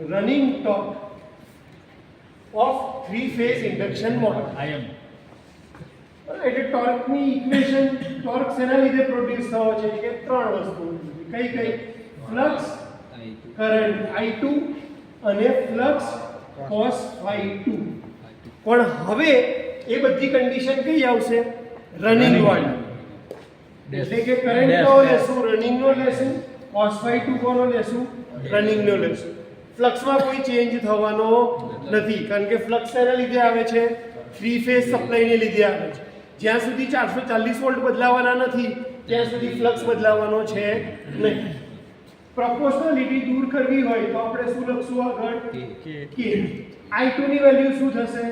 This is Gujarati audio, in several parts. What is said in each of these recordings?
Running torque of 3 phase induction motor. એટલે ટોર્કની ઇક્વેશન, ટોર્ક શેના લીધે પ્રોડ્યુસ થયો છે કે ત્રણ વસ્તુ. કઈ કઈ? ફ્લક્સ, કરંટ I2 અને ફ્લક્સ cos ∅2. પણ હવે એ બધી કન્ડિશન કઈ આવશે? રનિંગ વાળી. એટલે કે કરંટ નો લેશું, રનિંગ નો લેશું, cos ∅2 કોનો લેશું? રનિંગ નો લેશું. ફ્લક્સમાં કોઈ ચેન્જ થવાનો નથી, કારણ કે ફ્લક્સ શેના લીધે આવે છે? 3 ફેઝ સપ્લાયને લીધે આવે છે. જ્યાં સુધી 440 વોલ્ટ બદલાવાના નથી ત્યાં સુધી ફ્લક્સ બદલાવાનો છે નહીં. પ્રોપોર્શનાલિટી દૂર કરવી હોય તો આપણે શું લખશું આગળ? કે I2 ની વેલ્યુ શું થશે?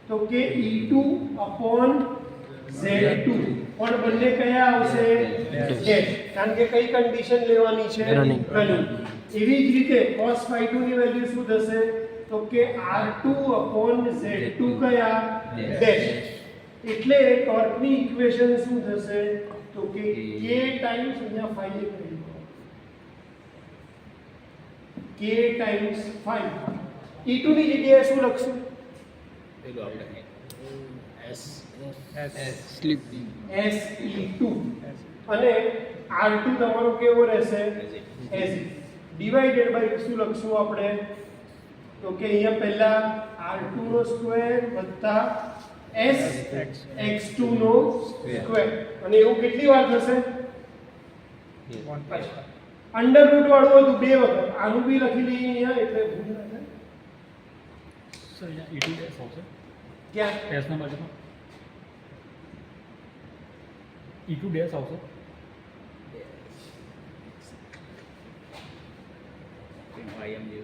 તો કે E2 upon Z2. પણ બંને કયા આવશે? ડેશ. કારણ કે કઈ કન્ડિશન લેવાની છે? રનિંગ. એવી જ રીતે cos ∅2 ની વેલ્યુ શું થશે? તો કે R2 upon Z2 કયા? ડેશ. એટલે ટોર્કની ઇક્વેશન શું થશે? તો કે k ટાઈમ્સ અહીંયા phi એ કરી દો, k ટાઈમ્સ phi. E2 ની જગ્યાએ શું લખશું? પેલું આપણે S સ્લીપ SE2. અને R2 તમારો કેવો રહેશે? as ડિવાઇડેડ બાય શું લખશું આપણે? તો કે અહીંયા પહેલા R2 નો સ્ક્વેર વત્તા x2 નો સ્ક્વેર. અને એવું કેટલી વાર થશે? અંડર રૂટ વાળું હતું બે વખત. આનું બી લખી લઈએ અહીંયા એટલે ભૂલ ના થાય. સર અહીંયા E2 ડેશ આવશે ક્યાં? S ના બાજુમાં E2 ડેશ આવશે.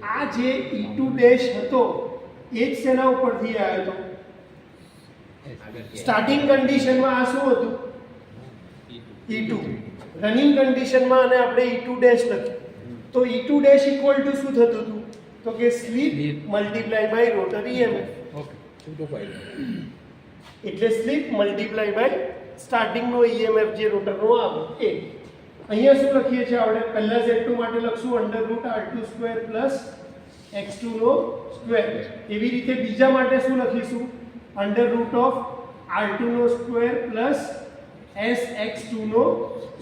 આ જે E2 ડેશ હતો એ જ શેના ઉપરથી આવ્યો હતો? સ્ટાર્ટિંગ કન્ડિશનમાં આ શું હતું? E2. રનિંગ કન્ડિશનમાં અને આપણે E2 ડેશ લખ્યું તો E2 ડેશ ઇક્વલ ટુ શું થતું હતું? તો કે slip multiply by rotor EMF. Okay. એટલે સ્લીપ મલ્ટીપ્લાય બાય સ્ટાર્ટિંગ નો EMF જે રોટરનો આવે એ. અહીંયા શું લખીએ છીએ આપણે? પહેલા Z2 માટે લખશું under root R2 square plus x2 નો સ્ક્વેર. એવી રીતે બીજા માટે શું લખીશું? અંડર રૂટ ઓફ R2 નો સ્ક્વેર પ્લસ sx2 નો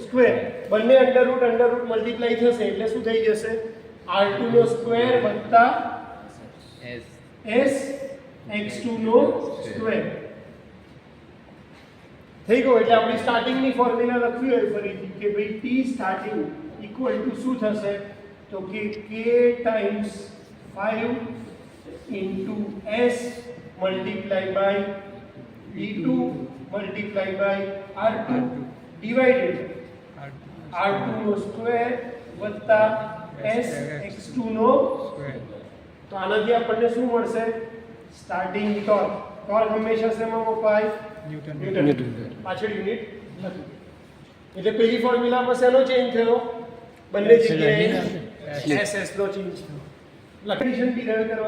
સ્ક્વેર. બંને અંડર રૂટ મલ્ટીપ્લાય થશે એટલે શું થઈ જશે? R2 નો સ્ક્વેર વત્તા sx2 નો સ્ક્વેર થઈ ગયો. એટલે આપણી સ્ટાર્ટિંગની ફોર્મ્યુલા લખવી હોય ફરીથી કે ભાઈ t સ્ટાર્ટિંગ ઇક્વલ ટુ શું થશે? તો કે k times 5 into s multiply by E2 multiply by R2 divided R2 નો સ્ક્વેર વત્તા sx2 નો સ્ક્વેર. તો આનાથી આપણને શું મળશે? Starting torque. ટોર્ક હંમેશા શેમાં વપરાય? ન્યૂટન. પાછળ યુનિટ નથી. એટલે પહેલી ફોર્મ્યુલામાં શેનો ચેન્જ થયો? બંને જગ્યાએ ss નો ચેન્જ થયો. લખીશન બી રદ કરવા